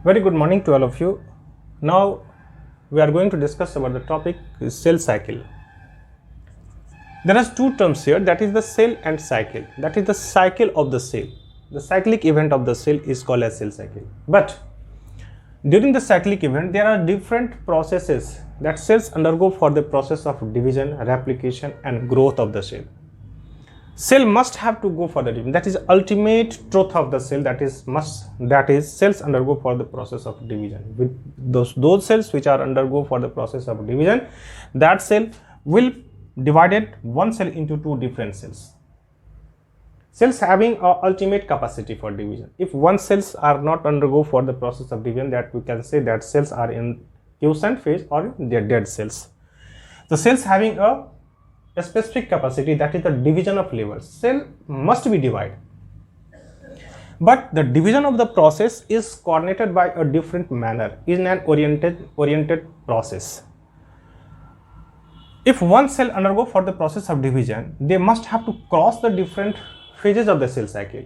Very good morning to all of you. Now we are going to discuss about the topic cell cycle. There are two terms here, that is the cell and cycle. That is the cycle of the cell. The cyclic event of the cell is called as cell cycle. But during the cyclic event, there are different processes that cells undergo for the process of division, replication and growth of the cell. Cell must have to go for the division. That is ultimate truth of the cell. That is cells undergo for the process of division. With those cells which are undergo for the process of division, that cell will divided one cell into two different cells. Cells having a ultimate capacity for division. If one cells are not undergo for the process of division, that we can say that cells are in quiescent phase or they are dead cells. The cells having a specific capacity, that is the division of labor. Cell must be divided, but the division of the process is coordinated by a different manner in an oriented process. If one cell undergo for the process of division, they must have to cross the different phases of the cell cycle.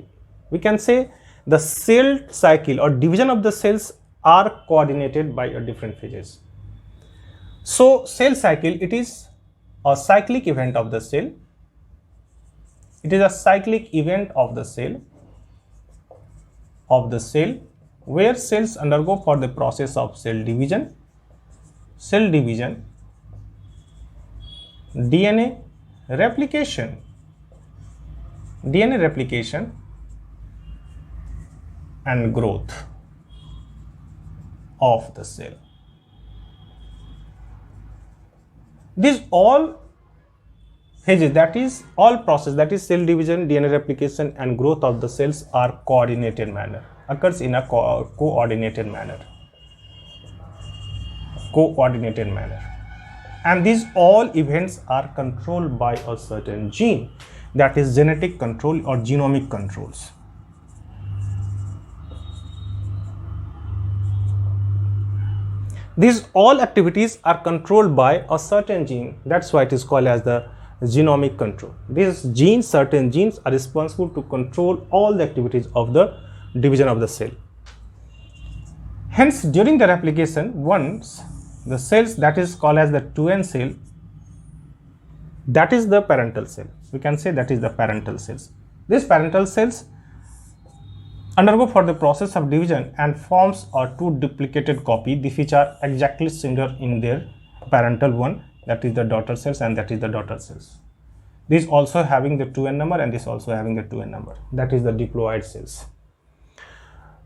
We can say the cell cycle or division of the cells are coordinated by a different phases. So cell cycle, it is a cyclic event of the cell. It is a cyclic event of the cell where cells undergo for the process of cell division, DNA replication and growth of the cell. These all phases, that is all process, that is cell division, DNA replication and growth of the cells are coordinated manner, occurs in a coordinated manner. And these all events are controlled by a certain gene, that is genetic control or genomic controls. These all activities are controlled by a certain gene. That's why it is called as the genomic control. These genes, certain genes, are responsible to control all the activities of the division of the cell. Hence, during the replication, once the cells, that is called as the 2n cell, that is the parental cell. We can say that is the parental cells. These parental cells undergo for the process of division and forms a two duplicated copy, which are exactly similar in their parental one, that is the daughter cells and that is the daughter cells. This also having the 2n number and this also having the 2n number, that is the diploid cells.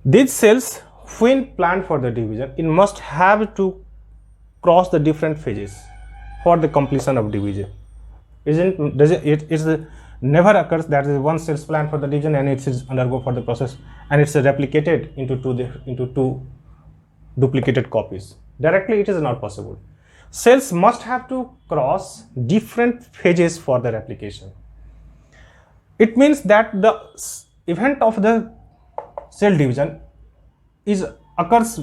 These cells, when planned for the division, it must have to cross the different phases for the completion of division. It never occurs that is one cell's plan for the division and it is undergo for the process and it's replicated into two duplicated copies. Directly it is not possible. Cells must have to cross different phases for the replication. It means that the event of the cell division occurs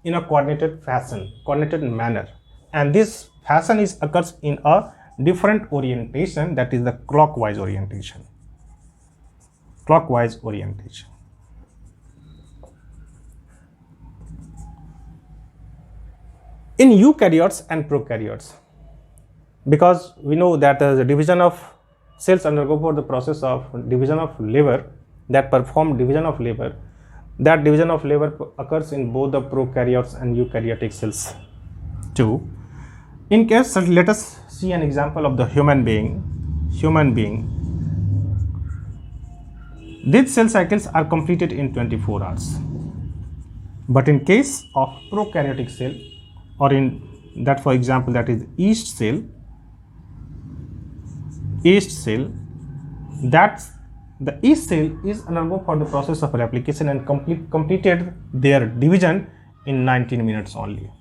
in a coordinated manner, and this fashion occurs in a different orientation, that is the clockwise orientation. In eukaryotes and prokaryotes, because we know that the division of cells undergo for the process of division of labor, that perform division of labor, that division of labor occurs in both the prokaryotes and eukaryotic cells too. In case, let us see an example of the human being. These cell cycles are completed in 24 hours. But in case of prokaryotic cell, or in that, for example, that is yeast cell, that the yeast cell is undergo for the process of replication and completed their division in 19 minutes only.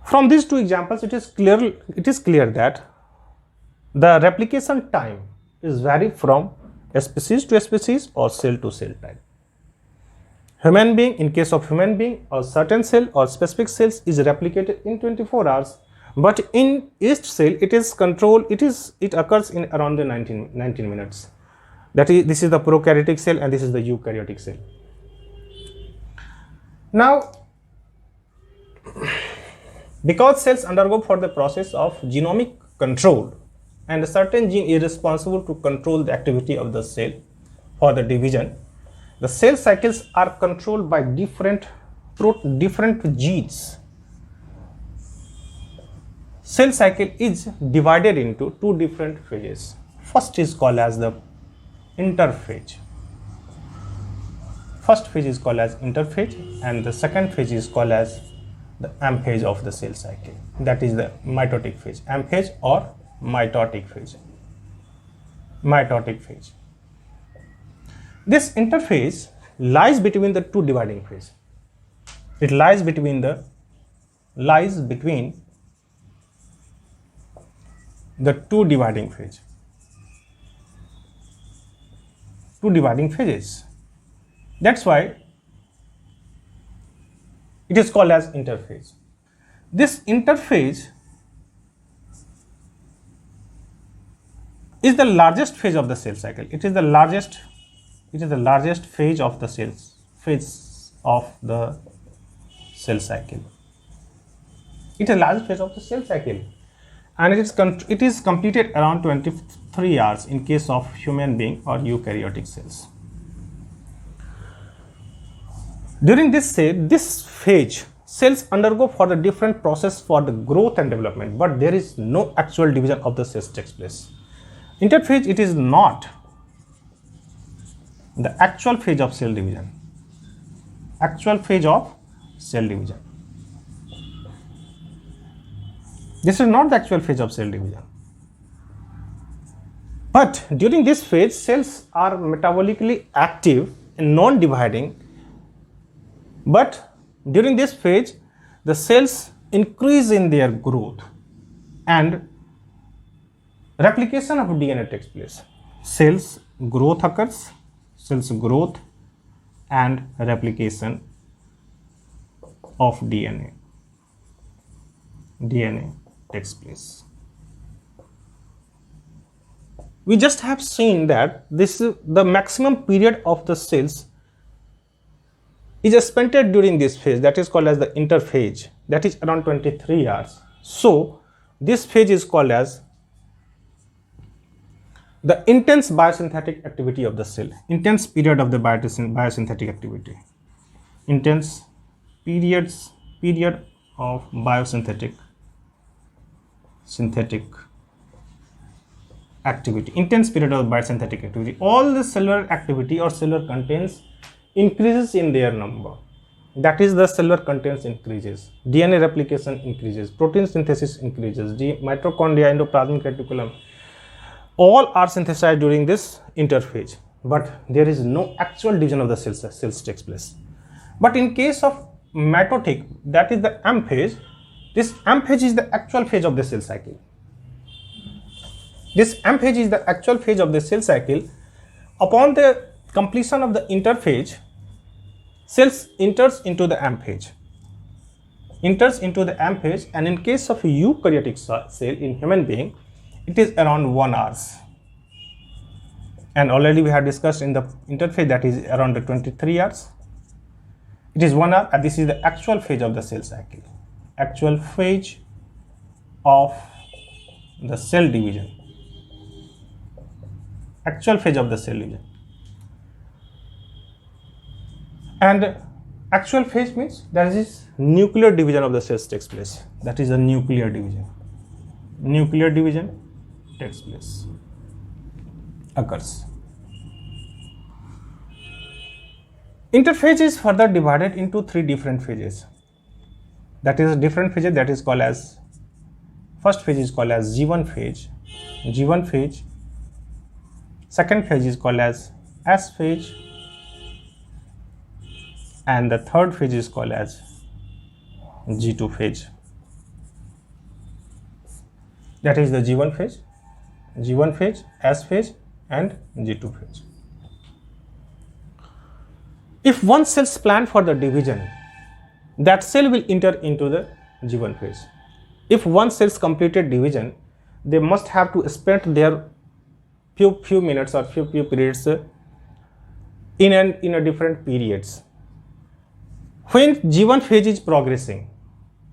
From these two examples, it is clear that the replication time is vary from species to species or cell to cell type. Human being, in case of human being, a certain cell or specific cells is replicated in 24 hours, but in yeast cell it occurs in around the 19 minutes. That is, this is the prokaryotic cell and this is the eukaryotic cell. Now, because cells undergo for the process of genomic control, and a certain gene is responsible to control the activity of the cell for the division, the cell cycles are controlled by different genes. Cell cycle is divided into two different phases. First is called as the interphase. First phase is called as interphase, and the second phase is called as the M phase of the cell cycle. That is the mitotic phase. M phase or mitotic phase. Mitotic phase. This interphase lies between the two dividing phases. It lies between the two dividing phases. Two dividing phases. That's why it is called as interphase. This interphase is the largest phase of the cell cycle. It is the largest phase of the cell cycle. It is the largest phase of the cell cycle, and it is completed around 23 hours in case of human being or eukaryotic cells. During this phase, cells undergo for the different process for the growth and development, but there is no actual division of the cells takes place. Interphase, it is not the actual phase of cell division. Actual phase of cell division. This is not the actual phase of cell division. But during this phase, cells are metabolically active and non-dividing. But during this phase, the cells increase in their growth and replication of DNA takes place. Cells growth occurs, cells growth and replication of DNA takes place. We just have seen that this is the maximum period of the cells is spent during this phase, that is called as the interphase, that is around 23 hours. So this phase is called as the intense biosynthetic activity of the cell, intense period of the biosynthetic activity, intense period of biosynthetic activity, intense period of biosynthetic activity. All the cellular activity or cellular contents increases in their number. That is, the cellular contents increases, DNA replication increases, protein synthesis increases, mitochondria, endoplasmic reticulum, all are synthesized during this interphase, but there is no actual division of the cells takes place. But in case of mitotic, that is the M phase, this M phase is the actual phase of the cell cycle. This M phase is the actual phase of the cell cycle. Upon the completion of the interphase, cells enters into the M phase. And in case of eukaryotic cell in human being, it is around 1 hour. And already we have discussed in the interphase that is around the 23 hours. It is 1 hour, and this is the actual phase of the cell cycle. Actual phase of the cell division. Actual phase of the cell division. And actual phase means there is nuclear division of the cells takes place. That is a nuclear division. Nuclear division takes place, occurs. Interphase is further divided into three different phases. That is a different phase that is called as, first phase is called as G1 phase. Second phase is called as S phase, and the third phase is called as G2 phase. That is the G1 phase, S phase, and G2 phase. If one cell is planned for the division, that cell will enter into the G1 phase. If one cell's completed division, they must have to spend their few minutes or few periods in a different periods When G1 phase is progressing,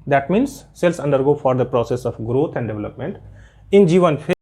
that means cells undergo further process of growth and development. In G1 phase,